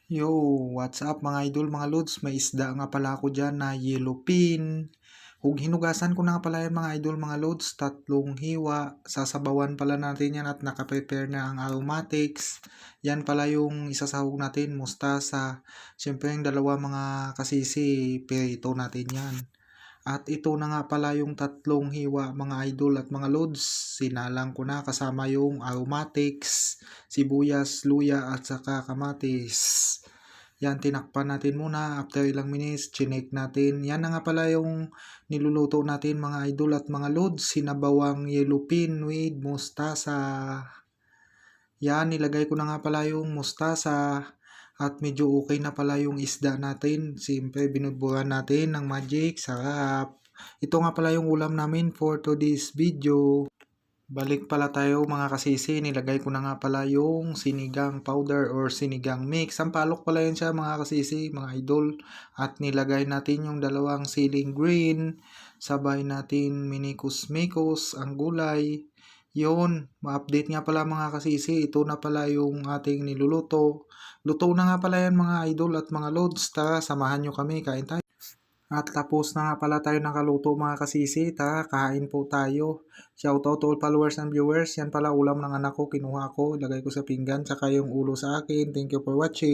Yo, what's up mga idol, mga lods? May isda nga pala ako dyan na yellowfin. Hinugasan ko na nga pala yan mga idol, mga lods. 3 hiwa. Sasabawan pala natin yan at nakaprepare na ang aromatics. Yan pala yung isasahog natin, mustasa. Siyempre yung dalawa mga kasisi, perito natin yan. At ito na nga pala yung 3 hiwa mga idol at mga lods. Sinalang ko na kasama yung aromatics, sibuyas, luya at saka kamatis. Yan, tinakpan natin muna. After ilang minutes, chinek natin. Yan na nga pala yung niluluto natin mga idol at mga lods. Sinabawang yellowfin with mustasa. Yan, nilagay ko na nga pala yung mustasa. At medyo okay na pala yung isda natin. Siyempre, binudburan natin ng magic. Sarap. Ito nga pala yung ulam namin for today's video. Balik pala tayo mga kasisi. Nilagay ko na nga pala yung sinigang powder or sinigang mix. Sampalok pala yun siya mga kasisi, mga idol. At nilagay natin yung dalawang siling green. Sabay natin minikus-mikos ang gulay. Yun, ma-update nga pala mga kasisi. Ito na pala yung ating niluluto. Luto na nga pala yan mga idol at mga lods. Tara, samahan nyo kami. Kain tayo. At tapos na nga pala tayo nakaluto mga kasisi. Tara, kain po tayo. Shoutout to all followers and viewers. Yan pala ulam ng anak ko. Kinuha ko. Ilagay ko sa pinggan. Tsaka yung ulo sa akin. Thank you for watching.